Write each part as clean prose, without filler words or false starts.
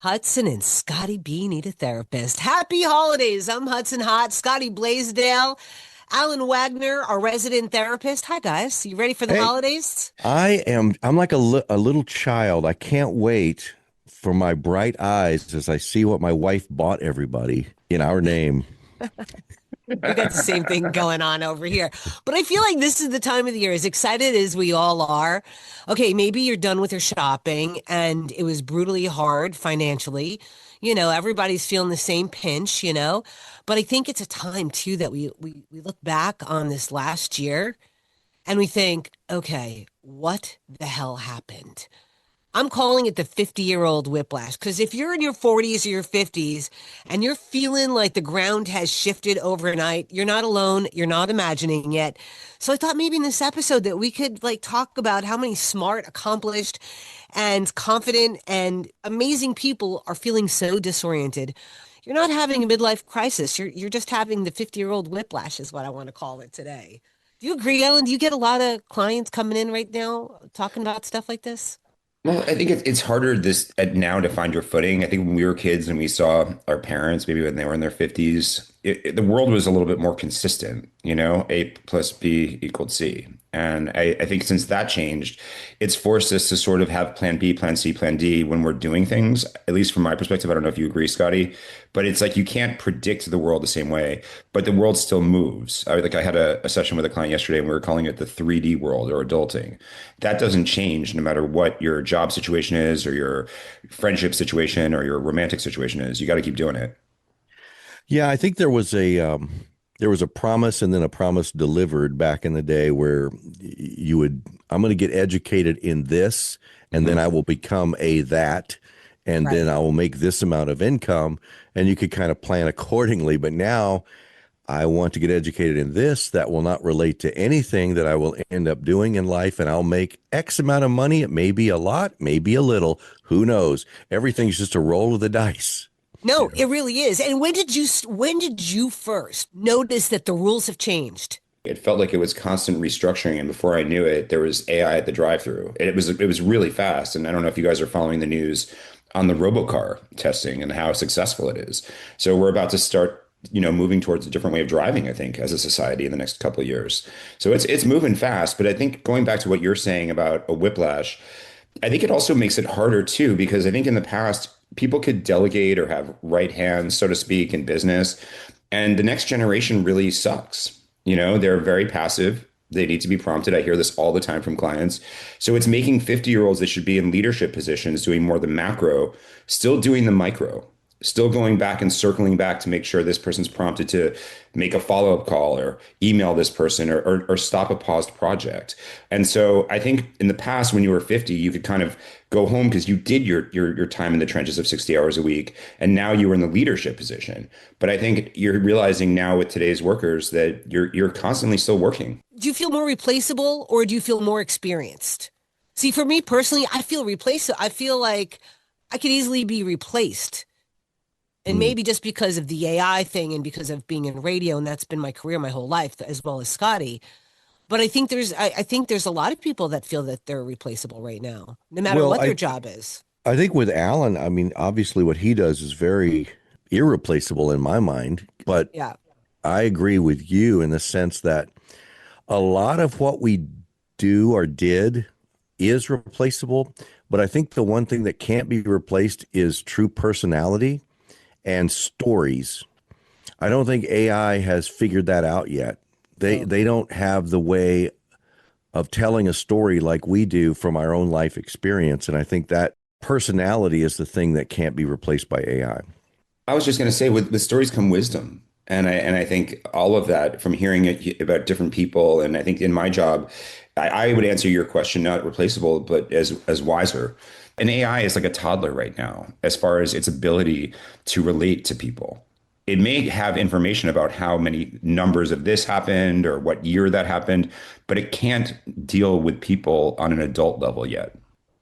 Hudson and Scotty B need a therapist. Happy holidays. I'm Hudson Hot, Scotty Blaisdell, Alan Wagner, our resident therapist. Hi, guys. You ready for the Hey, holidays? I'm like a little child. I can't wait for my bright eyes as I see what my wife bought everybody in our name. We got the same thing going on over here. But I feel like this is the time of the year, as excited as we all are. Okay, maybe you're done with your shopping and it was brutally hard financially. Everybody's feeling the same pinch. But I think it's a time too that we look back on this last year and we think, okay, what the hell happened? I'm calling it the 50-year-old whiplash because if you're in your 40s or your 50s and you're feeling like the ground has shifted overnight, you're not alone, you're not imagining it. So I thought maybe in this episode that we could like talk about how many smart, accomplished, and confident and amazing people are feeling so disoriented. You're not having a midlife crisis. You're just having the 50-year-old whiplash is what I want to call it today. Do you agree, Ellen? Do you get a lot of clients coming in right now talking about stuff like this? Well, I think it's harder this now to find your footing. I think when we were kids and we saw our parents, maybe when they were in their 50s, the world was a little bit more consistent, A plus B equaled C. And I think since that changed, it's forced us to sort of have plan B, plan C, plan D when we're doing things, at least from my perspective. I don't know if you agree, Scotty, but it's like you can't predict the world the same way, but the world still moves. I had a session with a client yesterday and we were calling it the 3D world or adulting. That doesn't change no matter what your job situation is or your friendship situation or your romantic situation is. You got to keep doing it. Yeah, I think there was a promise and then a promise delivered back in the day where you would I'm going to get educated in this and then Mhm. I will become a that and then Right. I will make this amount of income and you could kind of plan accordingly. But now I want to get educated in this that will not relate to anything that I will end up doing in life, and I'll make X amount of money. It may be a lot, maybe a little. Who knows? Everything's just a roll of the dice. No, it really is. And when did you first notice that the rules have changed? It felt like it was constant restructuring, and before I knew it, there was AI at the drive-through. It was really fast, and I don't know if you guys are following the news on the robocar testing and how successful it is. So we're about to start, moving towards a different way of driving, I think, as a society in the next couple of years. So it's moving fast, but I think going back to what you're saying about a whiplash, I think it also makes it harder too, because I think in the past, people could delegate or have right hands, so to speak, in business. And the next generation really sucks. They're very passive. They need to be prompted. I hear this all the time from clients. So it's making 50-year-olds that should be in leadership positions doing more the macro, still doing the micro, still going back and circling back to make sure this person's prompted to make a follow-up call or email this person or stop a paused project. And so I think in the past, when you were 50, you could kind of go home because you did your time in the trenches of 60 hours a week, and now you were in the leadership position. But I think you're realizing now with today's workers that you're constantly still working. Do you feel more replaceable or do you feel more experienced? See, for me personally, I feel replaceable. I feel like I could easily be replaced. And Hmm. maybe just because of the AI thing and because of being in radio, and that's been my career my whole life, as well as Scotty. But I think there's a lot of people that feel that they're replaceable right now, no matter Well, what their job is. I think with Alan, I mean, obviously what he does is very irreplaceable in my mind, but Yeah. I agree with you in the sense that a lot of what we do or did is replaceable, but I think the one thing that can't be replaced is true personality and stories. I don't think AI has figured that out yet. No. They don't have the way of telling a story like we do from our own life experience, and I think that personality is the thing that can't be replaced by AI. I was just going to say, with stories come wisdom. And I think all of that from hearing it about different people. And I think in my job, I would answer your question, not replaceable, but as wiser. And AI is like a toddler right now, as far as its ability to relate to people. It may have information about how many numbers of this happened or what year that happened, but it can't deal with people on an adult level yet.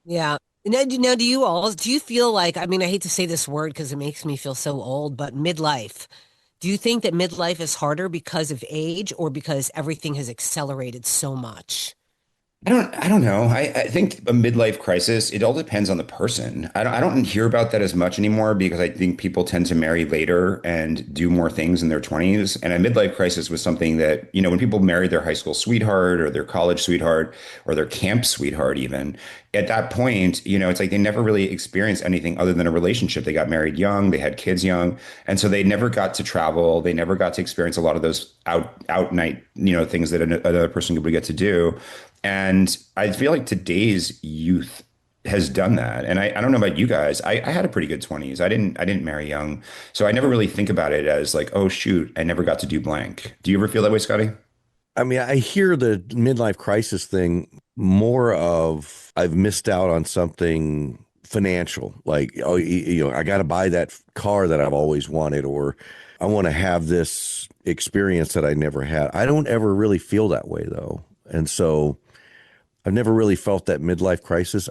Yeah. Now, do you feel like, I mean, I hate to say this word because it makes me feel so old, but midlife. Do you think that midlife is harder because of age or because everything has accelerated so much? I don't know. I think a midlife crisis, it all depends on the person. I don't hear about that as much anymore because I think people tend to marry later and do more things in their 20s. And a midlife crisis was something that, when people married their high school sweetheart or their college sweetheart or their camp sweetheart, even at that point, it's like they never really experienced anything other than a relationship. They got married young, they had kids young, and so they never got to travel. They never got to experience a lot of those out night, things that another person would get to do. And I feel like today's youth has done that. And I don't know about you guys. I had a pretty good 20s. I didn't marry young. So I never really think about it as like, oh shoot, I never got to do blank. Do you ever feel that way, Scotty? I mean, I hear the midlife crisis thing more of I've missed out on something financial, like, oh, I got to buy that car that I've always wanted, or I want to have this experience that I never had. I don't ever really feel that way though. And so I've never really felt that midlife crisis.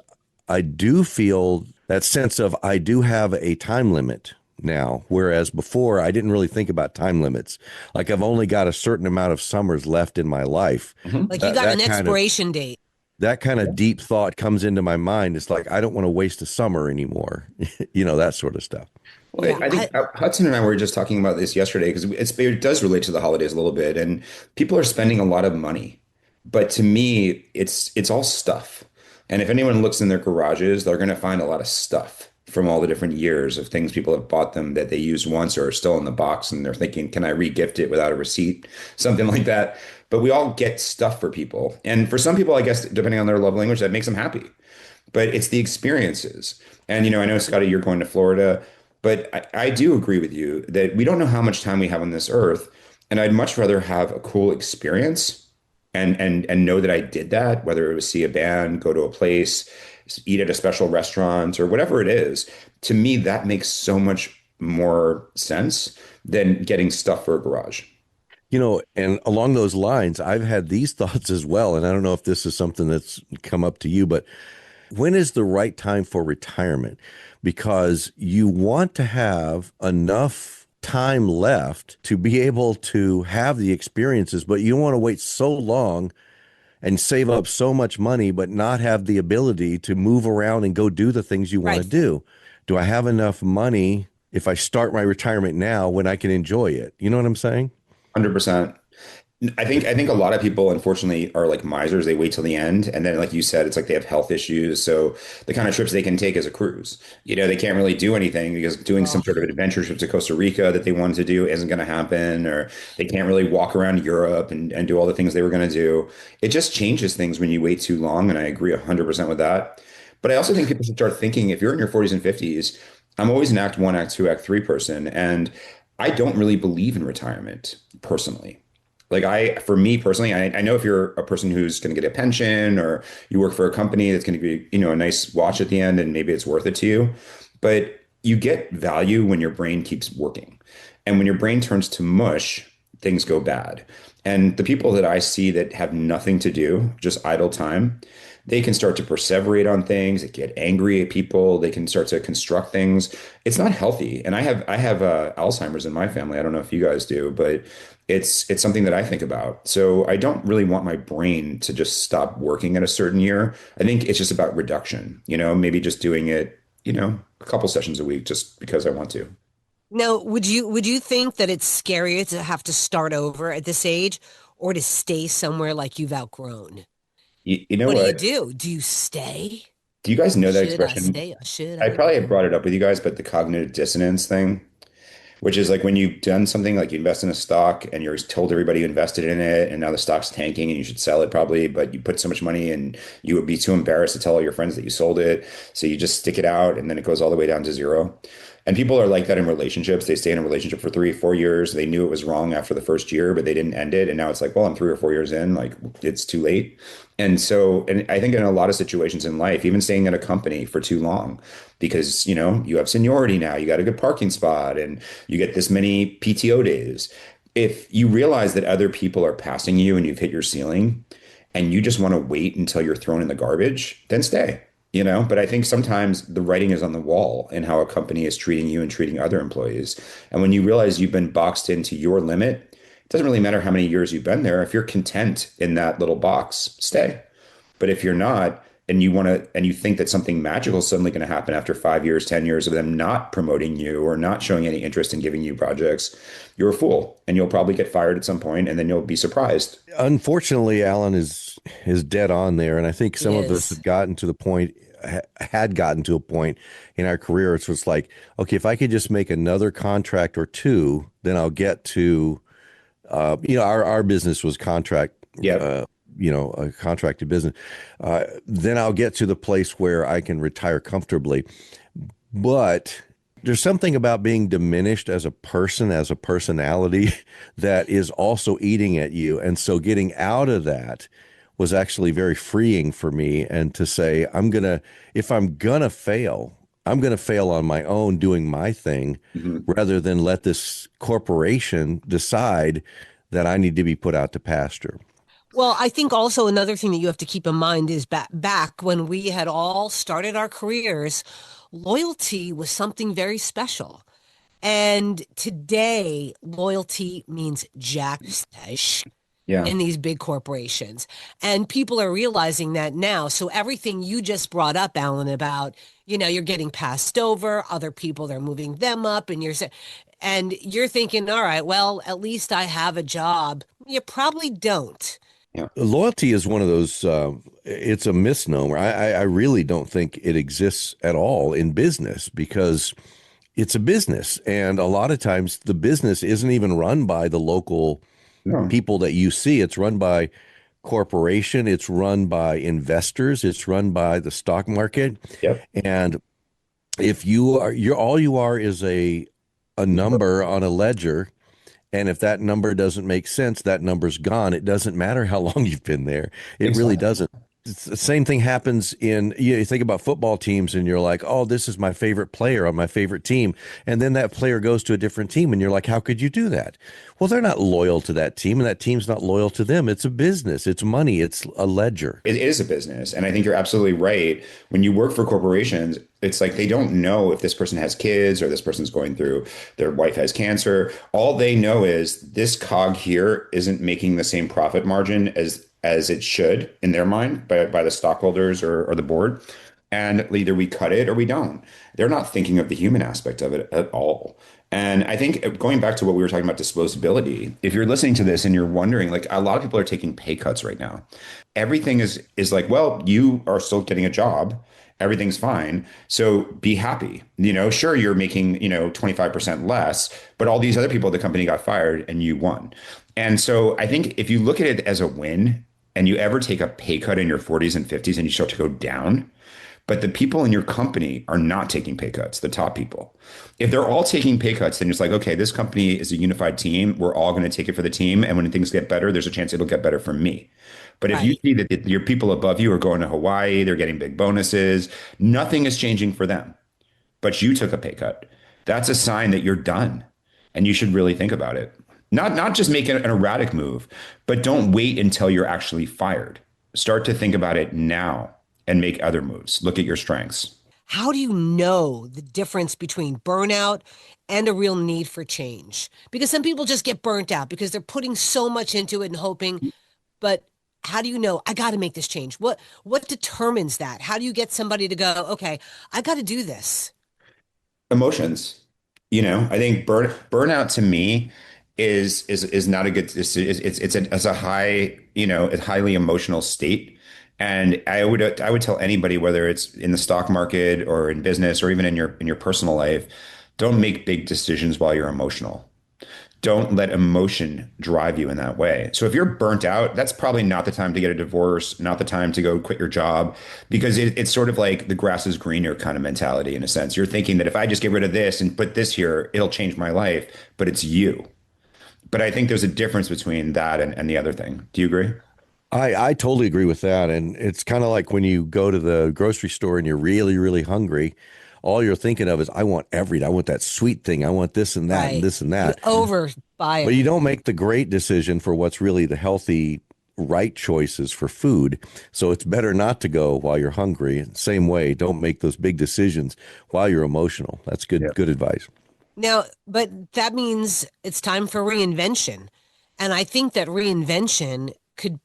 I do feel that sense of I do have a time limit now, whereas before I didn't really think about time limits. Like I've only got a certain amount of summers left in my life. Hmm. Like you That got that an kind of expiration date. that kind of deep thought comes into my mind. It's like I don't want to waste a summer anymore. That sort of stuff. Well, Yeah, I think Hudson and I were just talking about this yesterday because it does relate to the holidays a little bit, and people are spending a lot of money. But to me, it's all stuff. And if anyone looks in their garages, they're going to find a lot of stuff from all the different years of things people have bought them that they used once or are still in the box, and they're thinking, can I re-gift it without a receipt? Something like that. But we all get stuff for people. And for some people, I guess, depending on their love language, that makes them happy, but it's the experiences. And I know Scotty, you're going to Florida, but I do agree with you that we don't know how much time we have on this earth, and I'd much rather have a cool experience and know that I did that, whether it was see a band, go to a place, eat at a special restaurant, or whatever it is. To me, that makes so much more sense than getting stuff for a garage. And along those lines, I've had these thoughts as well. And I don't know if this is something that's come up to you, but when is the right time for retirement? Because you want to have enough time left to be able to have the experiences, but you don't want to wait so long and save up so much money, but not have the ability to move around and go do the things you want to right. do. Do I have enough money if I start my retirement now when I can enjoy it? You know what I'm saying? 100%. I think a lot of people unfortunately are like misers. They wait till the end, and then like you said, it's like they have health issues. So the kind of trips they can take is a cruise. They can't really do anything because doing some Oh, sort of adventure trip to Costa Rica that they wanted to do isn't going to happen, or they can't really walk around Europe and do all the things they were going to do. It just changes things when you wait too long, and I agree 100% with that. But I also think people should start thinking if you're in your 40s and 50s, I'm always an act one, act two, act three person, and I don't really believe in retirement personally. Like for me personally, I know if you're a person who's going to get a pension or you work for a company that's going to be, a nice watch at the end and maybe it's worth it to you, but you get value when your brain keeps working. And when your brain turns to mush, things go bad. And the people that I see that have nothing to do, just idle time, they can start to perseverate on things, they get angry at people, they can start to construct things. It's not healthy. And I have Alzheimer's in my family. I don't know if you guys do, but it's something that I think about. So I don't really want my brain to just stop working at a certain year. I think it's just about reduction, maybe just doing it, a couple sessions a week just because I want to. now, would you think that it's scarier to have to start over at this age or to stay somewhere like you've outgrown? You know What do you what? do? Do you stay? Do you guys know that Should I expression? stay or should I I probably have go? brought it up with you guys, but the cognitive dissonance thing, which is like when you've done something like you invest in a stock and you're told everybody you invested in it and now the stock's tanking and you should sell it probably, but you put so much money and you would be too embarrassed to tell all your friends that you sold it. So you just stick it out and then it goes all the way down to zero. And people are like that in relationships. They stay in a relationship for 3 or 4 years. They knew it was wrong after the first year, but they didn't end it. And now it's like, well, I'm 3 or 4 years in, like it's too late. And so, and I think in a lot of situations in life, even staying at a company for too long, because you have seniority now, you got a good parking spot, and you get this many PTO days. If you realize that other people are passing you and you've hit your ceiling, and you just want to wait until you're thrown in the garbage, then stay. But I think sometimes the writing is on the wall in how a company is treating you and treating other employees. And when you realize you've been boxed into your limit, it doesn't really matter how many years you've been there. If you're content in that little box, stay. But if you're not, and you think that something magical is suddenly going to happen after 5 years, 10 years of them not promoting you or not showing any interest in giving you projects, you're a fool and you'll probably get fired at some point and then you'll be surprised. Unfortunately, Alan is dead on there, and I think He some of us is. have gotten to the point had gotten to a point in our career. It's just like, okay, if I could just make another contract or two, then I'll get to our business was contract, Yep. uh, a contracted business. Then I'll get to the place where I can retire comfortably. But there's something about being diminished as a person, as a personality, that is also eating at you. And so getting out of that was actually very freeing for me. And to say, if I'm gonna fail, I'm gonna fail on my own doing my thing Mhm. rather than let this corporation decide that I need to be put out to pasture. Well, I think also another thing that you have to keep in mind is back when we had all started our careers, loyalty was something very special. And today, loyalty means jack Yeah. in these big corporations. And people are realizing that now. So everything you just brought up, Alan, about, you're getting passed over, other people, they're moving them up, and you're thinking, all right, well, at least I have a job. You probably don't. Yeah. Loyalty is one of those, it's a misnomer. I really don't think it exists at all in business because it's a business. And a lot of times the business isn't even run by the local No. people that you see. It's run by corporation. It's run by investors. It's run by the stock market. Yep. And if all you are is a number on a ledger, and if that number doesn't make sense, that number's gone. It doesn't matter how long you've been there. It really Exactly. doesn't. It's the same thing happens you think about football teams and you're like, oh, this is my favorite player on my favorite team. And then that player goes to a different team and you're like, how could you do that? Well, they're not loyal to that team and that team's not loyal to them. It's a business. It's money. It's a ledger. It is a business. And I think you're absolutely right. When you work for corporations, it's like they don't know if this person has kids or this person's going through, their wife has cancer. All they know is this cog here isn't making the same profit margin as it should in their mind by the stockholders or the board. And either we cut it or we don't. They're not thinking of the human aspect of it at all. And I think going back to what we were talking about disposability, if you're listening to this and you're wondering, like a lot of people are taking pay cuts right now. Everything is like, well, you are still getting a job. Everything's fine. So be happy. Sure, you're making, 25% less, but all these other people at the company got fired and you won. And so I think if you look at it as a win and you ever take a pay cut in your 40s and 50s and you start to go down, but the people in your company are not taking pay cuts, the top people. If they're all taking pay cuts, then it's like, okay, this company is a unified team. We're all going to take it for the team. And when things get better, there's a chance it'll get better for me. But if you Right. see that your people above you are going to Hawaii, they're getting big bonuses, nothing is changing for them, but you took a pay cut. That's a sign that you're done. And you should really think about it. Not just make an erratic move, but don't wait until you're actually fired. Start to think about it now and make other moves. Look at your strengths. How do you know the difference between burnout and a real need for change? Because some people just get burnt out because they're putting so much into it and hoping, but how do you know I got to make this change? What determines that? How do you get somebody to go, okay, I got to do this? Emotions. I think burnout to me is not a good. It's a high, a highly emotional state. And I would tell anybody, whether it's in the stock market or in business or even in your personal life, don't make big decisions while you're emotional. Don't let emotion drive you in that way. So if you're burnt out, that's probably not the time to get a divorce, not the time to go quit your job, because it's sort of like the grass is greener kind of mentality in a sense. You're thinking that if I just get rid of this and put this here, it'll change my life, but it's you. But I think there's a difference between that and the other thing. Do you agree? I totally agree with that. And it's kind of like when you go to the grocery store and you're really, really hungry, all you're thinking of is, I want that sweet thing. I want this and that and Right. this and You that. overbuy But it. you don't make the great decision for what's really the healthy, right choices for food. So it's better not to go while you're hungry. Same way, don't make those big decisions while you're emotional. That's Yeah. good advice. Now, but that means it's time for reinvention. And I think that reinvention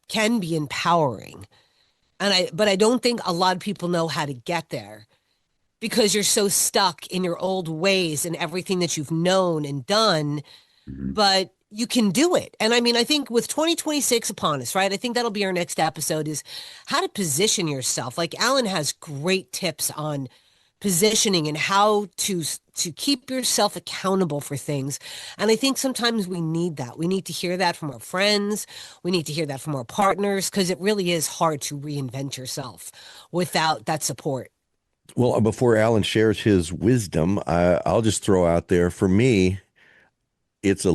can be empowering. But I don't think a lot of people know how to get there because you're so stuck in your old ways and everything that you've known and done, Mhm. but you can do it. And I mean, I think with 2026 upon us, right? I think that'll be our next episode is how to position yourself. Like Alan has great tips on positioning and how to keep yourself accountable for things. And I think sometimes we need that. We need to hear that from our friends. We need to hear that from our partners because it really is hard to reinvent yourself without that support. Well, before Alan shares his wisdom, I'll just throw out there for me, it's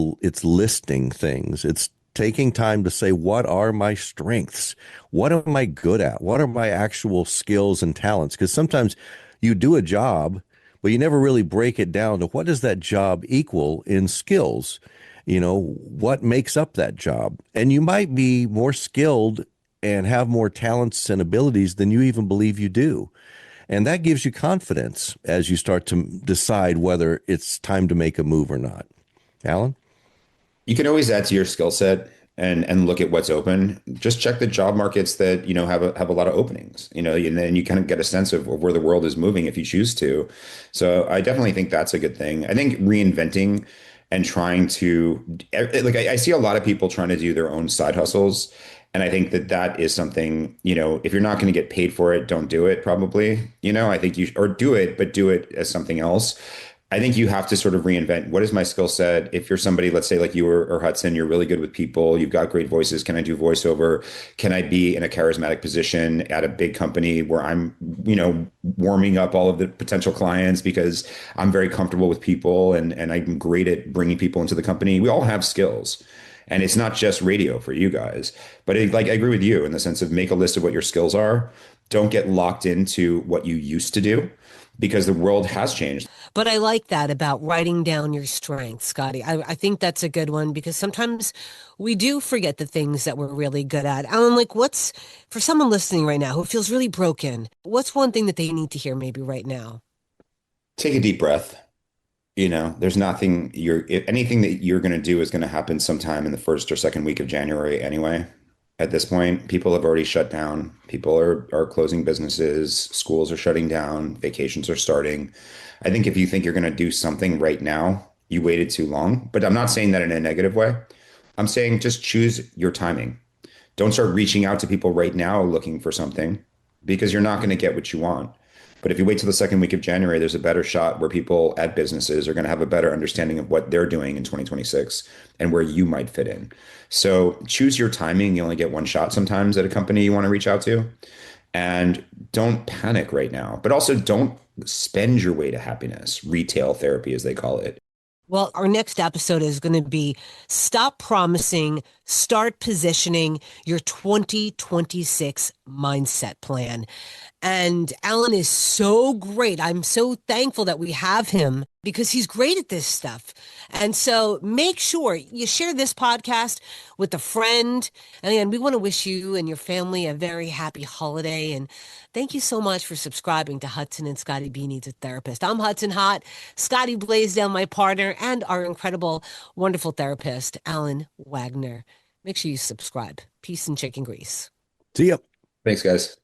listing things. It's taking time to say, what are my strengths? What am I good at? What are my actual skills and talents? Because sometimes you do a job, but you never really break it down to what does that job equal in skills? You know, what makes up that job? And you might be more skilled and have more talents and abilities than you even believe you do. And that gives you confidence as you start to decide whether it's time to make a move or not. Alan? You can always add to your skill set and look at what's open. Just check the job markets that, have a lot of openings, and then you kind of get a sense of where the world is moving if you choose to. So I definitely think that's a good thing. I think reinventing and trying to like I see a lot of people trying to do their own side hustles. And I think that that is something, if you're not going to get paid for it, don't do it probably. I think or do it, but do it as something else. I think you have to sort of reinvent what is my skill set. If you're somebody, let's say like you or Hudson, you're really good with people, you've got great voices. Can I do voiceover? Can I be in a charismatic position at a big company where I'm, warming up all of the potential clients because I'm very comfortable with people and I'm great at bringing people into the company. We all have skills. And it's not just radio for you guys, but like I agree with you in the sense of make a list of what your skills are. Don't get locked into what you used to do because the world has changed. But I like that about writing down your strengths, Scotty. I think that's a good one because sometimes we do forget the things that we're really good at. Alan, like what's for someone listening right now who feels really broken, what's one thing that they need to hear maybe right now? Take a deep breath. There's nothing anything that you're going to do is going to happen sometime in the first or second week of January anyway. At this point, people have already shut down. People are closing businesses, schools are shutting down, vacations are starting. I think if you think you're going to do something right now, you waited too long. But I'm not saying that in a negative way. I'm saying just choose your timing. Don't start reaching out to people right now looking for something because you're not going to get what you want. But if you wait till the second week of January, there's a better shot where people at businesses are going to have a better understanding of what they're doing in 2026 and where you might fit in. So choose your timing. You only get one shot sometimes at a company you want to reach out to. And don't panic right now, but also don't spend your way to happiness, retail therapy, as they call it. Well, our next episode is going to be stop promising, start positioning your 2026 mindset plan. And Alan is so great. I'm so thankful that we have him because he's great at this stuff. And so make sure you share this podcast with a friend. And again, we want to wish you and your family a very happy holiday. And thank you so much for subscribing to Hudson and Scotty B Needs a Therapist. I'm Hudson Hott, Scotty Blaisdell, my partner, and our incredible, wonderful therapist, Alan Wagner. Make sure you subscribe. Peace and chicken grease. See ya. Thanks, guys.